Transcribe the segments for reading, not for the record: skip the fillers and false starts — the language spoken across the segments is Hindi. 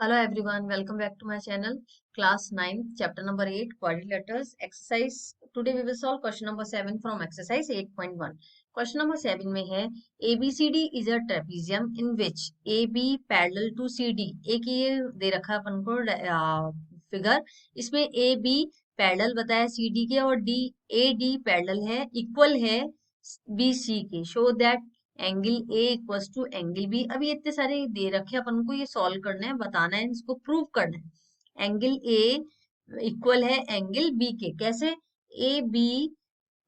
Hello everyone, welcome back to my channel. Class 9, chapter number 8, quadrilaterals exercise. Today we will solve question number 7 from exercise 8.1. Question number 7 में है ABCD is a trapezium in which AB parallel to CD. एक ये दे रखा है अपन को फिगर, इसमें AB पैरेलल बताया CD के और AD पैरेलल है, इक्वल है BC के. Show that angle A equals to angle B. अब ये इतने सारे दे रखे अपन को, ये सॉल्व करना है, बताना है, इसको प्रूव करना है. एंगल ए इक्वल है एंगल बी के. कैसे? ए बी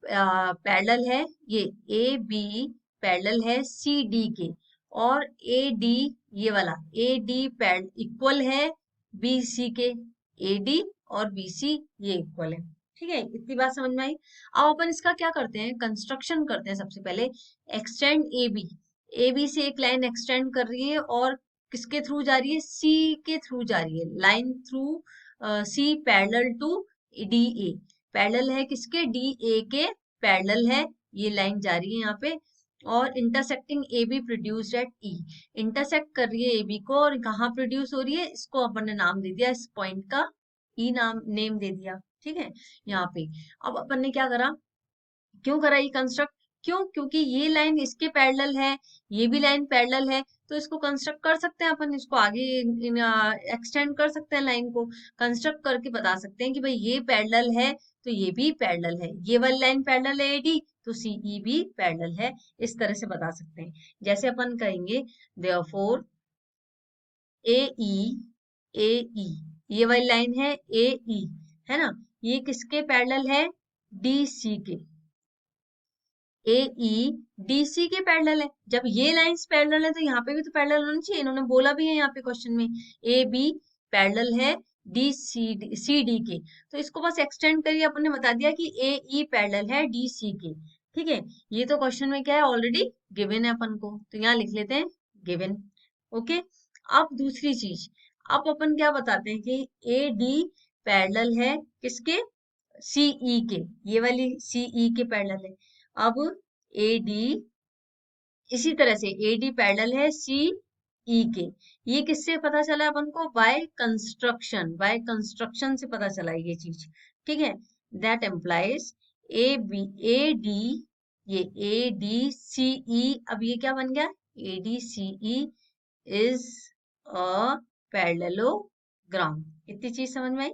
पैरेलल है, ये ए बी पैरेलल है सी डी के, और ए डी ये वाला ए डी इक्वल है बी सी के. ए डी और बी सी ये इक्वल है. ठीक है, इतनी बात समझ में आई. अब अपन इसका क्या करते हैं, कंस्ट्रक्शन करते हैं. सबसे पहले एक्सटेंड ए बी से एक लाइन एक्सटेंड कर रही है और किसके थ्रू जा रही है? सी के थ्रू जा रही है. Line through C parallel to D A. Parallel है किसके? डी ए के पैरेलल है, ये लाइन जा रही है यहाँ पे. और intersecting A be produced at E. Intersect कर रही है ए बी को और कहाँ प्रोड्यूस हो रही है? इसको अपन ने नाम दे दिया, इस पॉइंट का ई नेम दे दिया. ठीक है, यहाँ पे अब अपन ने क्या करा, क्यों करा ये कंस्ट्रक्ट? क्योंकि ये लाइन इसके पैरेलल है, ये भी लाइन पैरेलल है, तो इसको कंस्ट्रक्ट कर सकते हैं अपन, इसको आगे एक्सटेंड कर सकते हैं. लाइन को कंस्ट्रक्ट करके बता सकते हैं कि भाई ये पैरेलल है तो ये भी पैरेलल है. ये वाली लाइन पैरेलल है एडी, तो सीई भी पैरेलल है. इस तरह से बता सकते हैं. जैसे अपन कहेंगे देयरफॉर ए ई, ये वाली लाइन है ए ई, है ना, ये किसके पैरेलल है? डी सी के. ए ई डी सी के पैरेलल है. जब ये लाइंस पैरेलल है तो यहाँ पे भी तो पैरेलल होना चाहिए. इन्होंने बोला भी है यहाँ पे क्वेश्चन में ए बी पैरेलल है सी डी के, तो इसको बस एक्सटेंड करिए. अपन ने बता दिया कि ए ई पैरेलल है डी सी के. ठीक है, ये तो क्वेश्चन में क्या है, ऑलरेडी गिवन है अपन को, तो यहाँ लिख लेते हैं गिवन. ओके, अब दूसरी चीज, अब अपन क्या बताते हैं कि ए डी पैरेलल है किसके? सीई के. ये वाली सीई के पैरेलल है. अब ए डी, इसी तरह से ए डी पैरेलल है सी ई के. ये किससे पता चला अपन को? बाय कंस्ट्रक्शन से पता चला ये चीज. ठीक है, दैट एम्प्लाइज ए डी, ये ए डी सी ई, अब ये क्या बन गया? A D C E is a parallelogram. इतनी चीज समझ में आई?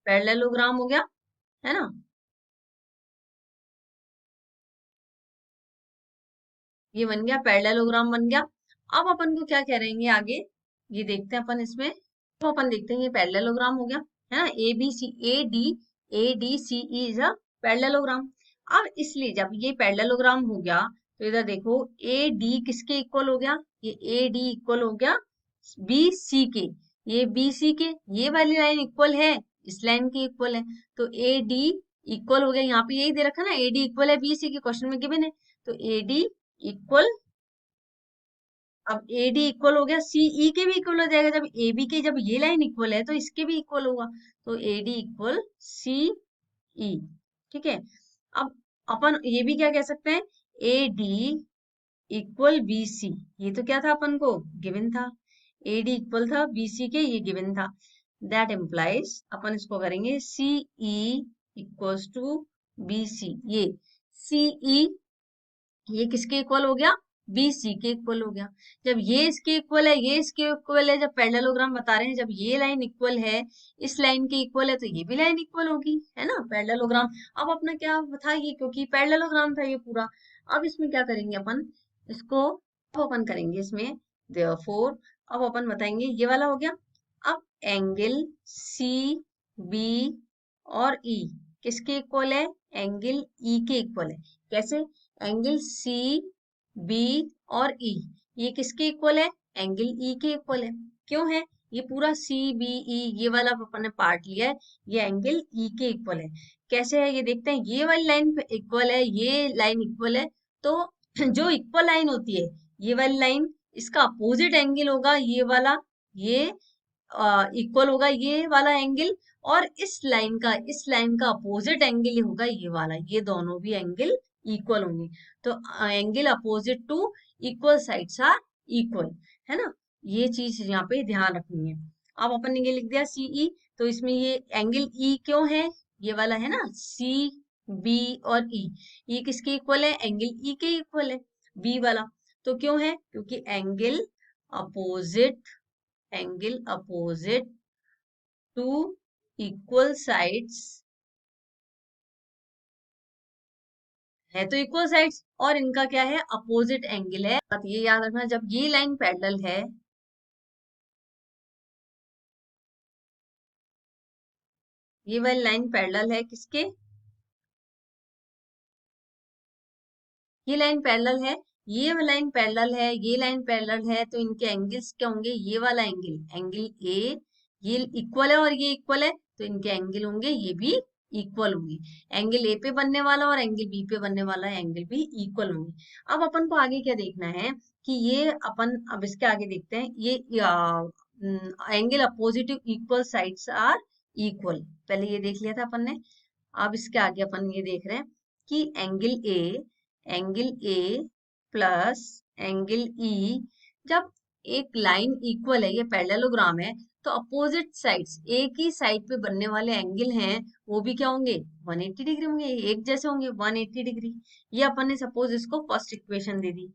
पैरेललोग्राम हो गया, है ना. ये बन गया पैरेललोग्राम बन गया. अब अपन को क्या कह रहेंगे आगे, ये देखते हैं अपन इसमें. तो अपन देखते हैं ये पैरेललोग्राम हो गया, है ना. A D C E is a parallelogram. अब इसलिए जब ये पैरेललोग्राम हो गया तो इधर देखो, ए डी किसके इक्वल हो गया? ये ए डी इक्वल हो गया बी सी के. ये बी सी के, ये वाली लाइन इक्वल है इस लाइन के इक्वल है, तो ए डी इक्वल हो गया. यहाँ पे यही दे रखा ना, ए डी इक्वल है बी सी के, क्वेश्चन में गिवन है. तो ए डी इक्वल, अब ए डी इक्वल हो गया सीई के भी इक्वल हो जाएगा. जब ए बी के, जब ये लाइन इक्वल है तो इसके भी इक्वल होगा, तो ए डी इक्वल सी ई. ठीक है, अब अपन ये भी क्या कह सकते हैं, A D equal B C. ये तो क्या था अपन को? गिवन था. ए डी इक्वल था बी सी के, ये गिवन था. दैट एम्प्लाइज, अपन इसको करेंगे C E equals to B C. ये सी ई, ये किसके इक्वल हो गया? बी सी के इक्वल हो गया. जब ये इसके इक्वल है, ये इसके इक्वल है, जब पैरेललोग्राम बता रहे हैं, जब ये लाइन इक्वल है इस लाइन के इक्वल है, तो ये भी लाइन इक्वल होगी, है ना, पैरेललोग्राम. अब अपना क्या था ये, क्योंकि पैरेललोग्राम था ये पूरा. अब इसमें क्या करेंगे अपन, इसको अपन करेंगे इसमें देयरफॉर, अब अपन बताएंगे ये वाला हो गया. अब एंगल सी बी और ई किसके इक्वल है? एंगल ई के इक्वल है. कैसे? एंगल सी बी और ई, ये किसके इक्वल है? एंगल ई के इक्वल है. क्यों है? ये पूरा सी बी ई, ये वाला अपन ने पार्ट लिया है, ये एंगल ई के इक्वल है. कैसे है ये देखते हैं. ये वाली लाइन इक्वल है, ये लाइन इक्वल है, तो जो इक्वल लाइन होती है, ये वाली लाइन, इसका अपोजिट एंगल होगा ये वाला, ये इक्वल होगा ये वाला एंगल, और इस लाइन का अपोजिट एंगल होगा ये वाला. ये दोनों भी एंगल इक्वल होंगे। तो angle opposite to equal sides are equal, है ना। ये चीज यहाँ पे ध्यान रखनी है। अब अपन ने ये लिख दिया सीई, तो इसमें ये एंगल ई क्यों है, ये वाला है ना, सी बी और ई किसके इक्वल है, एंगल ई के इक्वल है, बी वाला। तो क्यों है, क्योंकि angle opposite to equal sides है, तो इक्वल साइड्स, और इनका क्या है, अपोजिट एंगल है। बात ये याद रखना, जब ये लाइन पैरेलल है, ये वाली लाइन पैरेलल है किसके, ये लाइन पैरेलल है, ये लाइन पैरेलल है, ये लाइन पैरेलल है, तो इनके एंगल्स क्या होंगे, ये वाला एंगल ए, ये इक्वल है और ये इक्वल है, तो इनके एंगल होंगे ये भी इक्वल होंगे। एंगल ए पे बनने वाला और एंगल बी पे बनने वाला एंगल भी इक्वल होंगे। अब अपन को आगे क्या देखना है कि ये अपन अब इसके आगे देखते हैं, ये angle opposite equal sides are equal, पहले ये देख लिया था अपन ने। अब इसके आगे अपन ये देख रहे हैं कि angle A plus angle E, जब एक लाइन इक्वल है, ये पैरेललोग्राम है, तो अपोजिट साइड्स, एक ही साइड पे बनने वाले एंगल हैं, वो भी क्या होंगे, 180 डिग्री होंगे, एक जैसे होंगे 180 डिग्री। ये अपन ने सपोज इसको फर्स्ट इक्वेशन दे दी।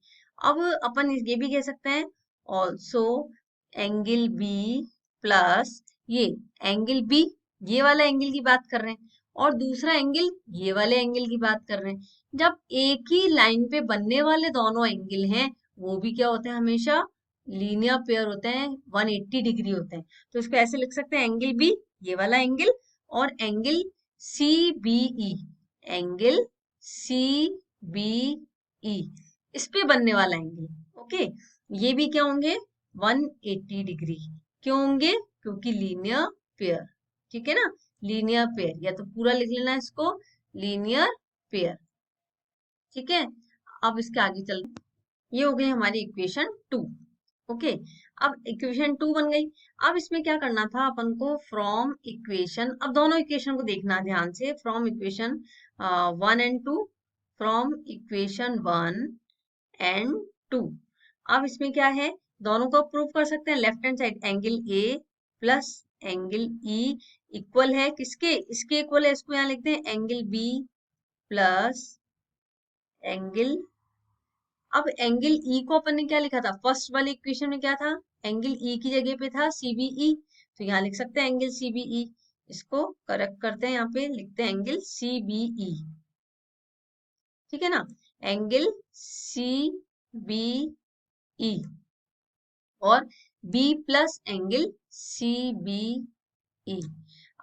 अब अपन ये भी कह सकते हैं ऑल्सो एंगल बी प्लस ये एंगल बी, ये वाला एंगल की बात कर रहे हैं, और दूसरा एंगल ये वाले एंगल की बात कर रहे हैं। जब एक ही लाइन पे बनने वाले दोनों एंगल हैं, वो भी क्या होते हैं, हमेशा लीनियर पेयर होते हैं, 180 डिग्री होते हैं। तो इसको ऐसे लिख सकते हैं, एंगल बी ये वाला एंगल, और angle C B E, angle C B E, इस पे बनने वाला एंगल, ओके, ये भी क्या होंगे, 180 डिग्री। क्यों होंगे, क्योंकि लीनियर पेयर, ठीक है ना, लीनियर पेयर, या तो पूरा लिख लेना इसको, लीनियर पेयर, ठीक है। अब इसके आगे चल, ये हो गई हमारी इक्वेशन 2, ओके। अब इक्वेशन 2 बन गई। अब इसमें क्या करना था अपन को, फ्रॉम इक्वेशन, अब दोनों इक्वेशन को देखना ध्यान से, from equation 1 and 2, from equation 1 and 2। अब इसमें क्या है, दोनों को प्रूव कर सकते हैं, left hand side angle A plus angle E equal है किसके, इसके इक्वल है, इसको यहाँ लिखते हैं एंगल बी प्लस एंगल, अब एंगल ई को अपन ने क्या लिखा था, फर्स्ट वाली इक्वेशन में क्या था, एंगल ई की जगह पे था सीबीई, तो यहाँ लिख सकते हैं एंगल सीबीई। इसको करेक्ट करते हैं, यहाँ पे लिखते हैं एंगल सीबीई, ठीक है ना, एंगल सीबीई और बी प्लस एंगल सीबीई।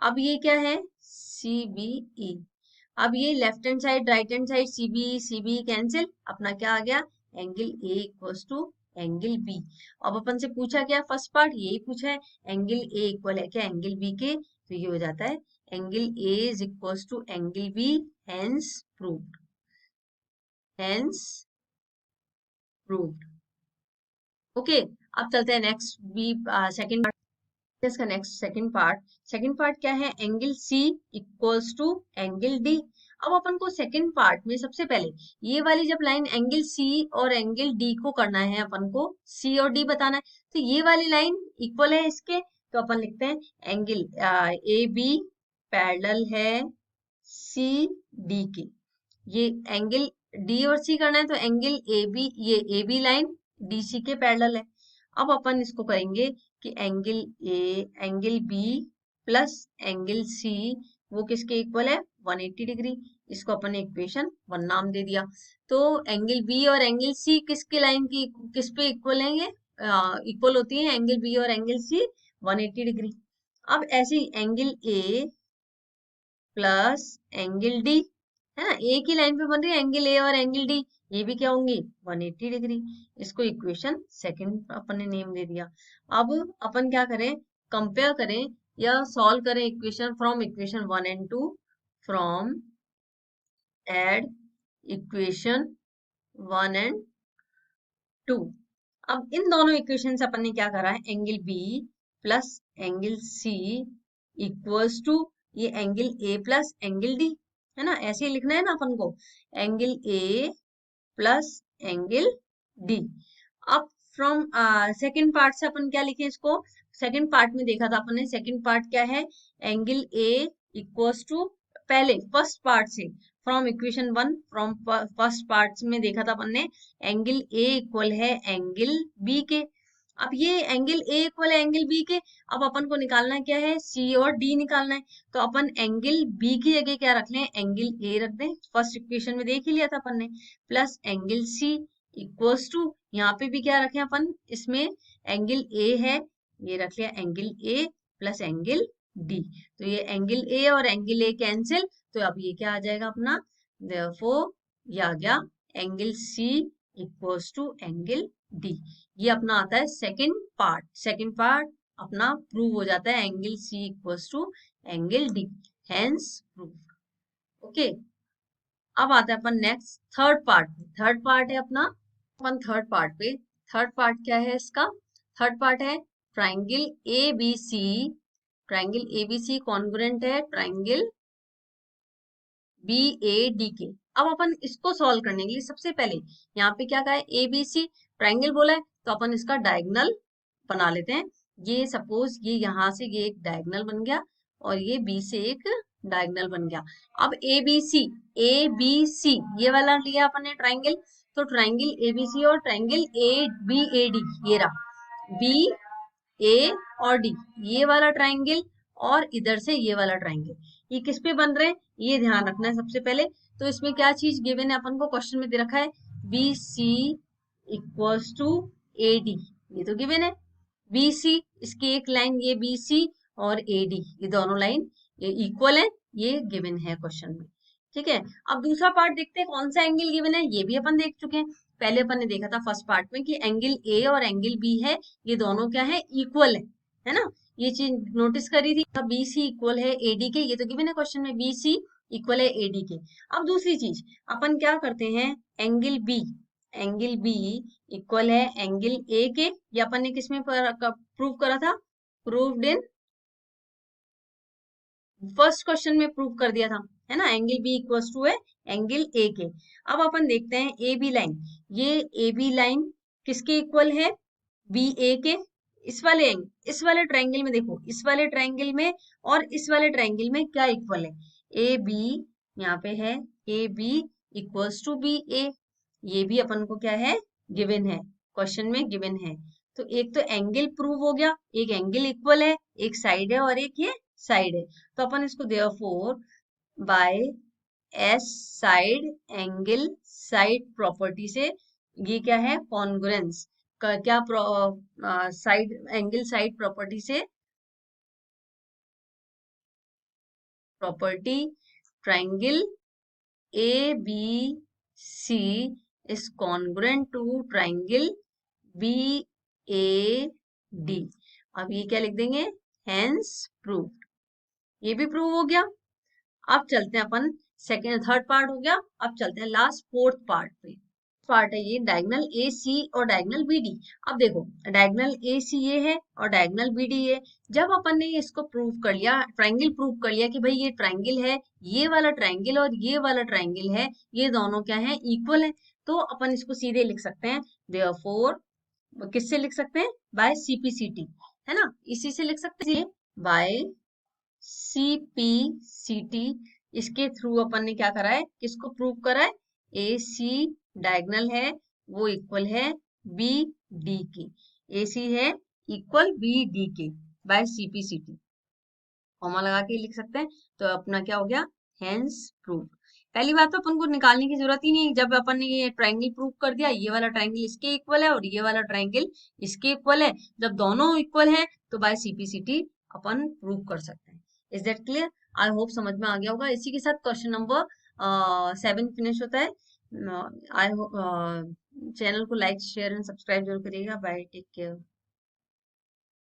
अब ये क्या है, सीबीई, अब ये left hand side right hand side CBE cancel, अपना क्या आ गया, angle A equals to angle B. अब अपन से पूछा क्या, फर्स्ट पार्ट यही पूछा है, एंगल ए इक्वल है क्या एंगल बी के, तो ये हो जाता है angle A is equals to angle B, hence proved, hence proved, okay. अब चलते हैं नेक्स्ट बी, सेकंड, इसका नेक्स्ट सेकंड पार्ट क्या है, angle C equals to angle D. अब अपन को सेकंड पार्ट में सबसे पहले ये वाली जब लाइन एंगल सी और एंगल डी को करना है, अपन को सी और डी बताना है, तो ये वाली लाइन इक्वल है इसके, तो अपन लिखते हैं एंगल ए बी पैरेलल है सी डी के, ये एंगल डी और सी करना है, तो एंगल ए बी, ये A B line D C के पैरेलल है। अब अपन इसको करेंगे कि angle B plus angle C, वो किसके इक्वल है, 180 डिग्री। इसको अपन ने इक्वेशन 1 नाम दे दिया। तो एंगल बी और एंगल सी किसके लाइन की, किस पे इक्वल है, ये इक्वल होती है, एंगल बी और एंगल सी 180 डिग्री। अब ऐसे angle A plus angle D, है ना, एक ही लाइन पे बन रही है एंगल ए और एंगल डी, ये भी क्या होंगी, 180 डिग्री। इसको इक्वेशन सेकंड अपन ने नेम दे दिया। अब अपन क्या करें, कंपेयर करें या सॉल्व करें equation from equation 1 and 2, from add equation 1 and 2। अब इन दोनों इक्वेशन से अपन ने क्या करा है, angle B plus angle C equals to ये angle A plus angle D, है ना, ऐसे ही लिखना है ना अपन को, angle A plus angle D. अब फ्रॉम सेकंड पार्ट से अपन क्या लिखे इसको, सेकंड पार्ट में देखा था अपन ने, सेकंड पार्ट क्या है, एंगल ए इक्वल्स टू, पहले फर्स्ट पार्ट से, from equation 1, from first part में देखा था अपन ने, एंगल ए इक्वल है एंगल बी के। अब ये एंगल ए इक्वल है एंगल बी के, अब अपन को निकालना क्या है, सी और डी निकालना है। तो अपन एंगल बी की जगह क्या रख लें, एंगल ए रख दें, फर्स्ट इक्वेशन में देख ही लिया था अपन ने, plus angle C equals to, यहाँ पे भी क्या रखें अपन, इसमें एंगल ए है, ये रख लिया angle A plus angle D. तो ये एंगल ए और एंगल ए कैंसिल, तो अब ये क्या आ जाएगा अपना, देयरफॉर ये आ गया angle C equals to angle D. ये अपना आता है सेकंड पार्ट, सेकंड पार्ट अपना प्रूव हो जाता है, angle C equals to angle D, hence prove. Okay, अब आता है अपन नेक्स्ट थर्ड पार्ट पे, थर्ड पार्ट है अपना, अपन थर्ड पार्ट पे, थर्ड पार्ट क्या है इसका, थर्ड पार्ट है triangle A B C, triangle A B C congruent है ट्राइंगल बी ए डी के। अब अपन इसको सॉल्व करने के लिए सबसे पहले यहाँ पे क्या कहा है, ए बी सी ट्राइंगल बोला है, तो अपन इसका डायगोनल बना लेते हैं। ये सपोज ये यहाँ से ये एक डायगोनल बन गया और ये बी से एक डायगोनल बन गया। अब ए बी सी ये वाला लिया अपन ने ट्राइंगल, तो ट्राइंगल ए बी सी और triangle A B A D, ये रहा बी ए और डी, ये वाला ट्राइंगल और इधर से ये वाला ट्राइंगल, ये किस पे बन रहे हैं, ये ध्यान रखना है सबसे पहले। तो इसमें क्या चीज गिवन है अपन को, क्वेश्चन में दे रखा है B C equals to A D, ये तो गिवन है बी सी, इसकी एक लाइन ये बी सी और ए डी, ये दोनों लाइन ये इक्वल है, ये गिवन है क्वेश्चन में। ठीक है, अब दूसरा पार्ट देखते हैं कौन सा एंगल गिवन है, ये भी अपन देख चुके हैं, पहले अपन ने देखा था फर्स्ट पार्ट में कि एंगल ए और एंगल बी है, ये दोनों क्या है, इक्वल है ना, ये चीज नोटिस करी थी। बी सी इक्वल है एडी के, ये तो गिवन है क्वेश्चन में, बी सी इक्वल है एडी के। अब दूसरी चीज अपन क्या करते हैं, एंगल बी इक्वल है एंगल ए के, ये अपन ने किसमें प्रूव करा था, प्रूव्ड इन फर्स्ट क्वेश्चन में प्रूव कर दिया था, है ना, एंगल बी इक्वल्स टू है एंगल ए के। अब अपन देखते हैं ए बी लाइन, ये ए बी लाइन किसके इक्वल है, बी ए के। इस वाले ट्राइंगल में देखो, इस वाले ट्राइंगल में और इस वाले ट्राइंगल में क्या इक्वल है, ए बी, यहाँ पे है A B equals to B A, ये भी अपन को क्या है, गिवन है, क्वेश्चन में गिवन है। तो एक तो एंगल प्रूव हो गया, एक एंगल इक्वल है, एक साइड है और एक ये साइड है। तो अपन इसको therefore by S side angle side property से, ये क्या है, कॉन्ग्रुएंस का क्या, साइड एंगल साइड प्रॉपर्टी से, property triangle A B C is congruent to triangle B A D. अब ये क्या लिख देंगे, हेंस प्रूव्ड, ये भी प्रूव हो गया। अब चलते हैं अपन सेकेंड थर्ड पार्ट हो गया, अब चलते हैं लास्ट फोर्थ पार्ट पे। पार्ट है ये डायगोनल ए सी और डायगोनल बी डी। अब देखो डायगोनल ए सी ये है और डायगोनल बी डी है। जब अपन ने इसको प्रूव कर लिया, ट्राइंगल प्रूव कर लिया कि भाई ये ट्राइंगल है, ये वाला ट्राइंगल और ये वाला ट्राइंगल है, ये दोनों क्या है, इक्वल है, तो अपन इसको सीधे लिख सकते हैं, देयरफॉर किससे लिख सकते हैं, बाय सीपीसीटी, है ना, इसी से लिख सकते हैं बाय सीपीसीटी। इसके थ्रू अपन ने क्या करा है, किसको प्रूव करा है, ए सी डायगोनल है वो इक्वल है बी डी के, ए सी है इक्वल बी डी के बाय सीपीसीटी, कॉमा लगा के लिख सकते हैं। तो अपना क्या हो गया, हेंस प्रूव। पहली बात तो अपन को निकालने की जरूरत ही नहीं, जब अपन ने ये ट्राइंगल प्रूव कर दिया, ये वाला ट्राइंगल इसके इक्वल है और ये वाला ट्राइंगल इसके इक्वल है, जब दोनों इक्वल है तो बाय सीपीसीटी अपन प्रूव कर सकते हैं। Is that clear, I hope समझ में आ गया होगा। इसी के साथ क्वेश्चन नंबर 7 फिनिश होता है। आई चैनल को लाइक शेयर एंड सब्सक्राइब जरूर करिएगा। Bye, take care.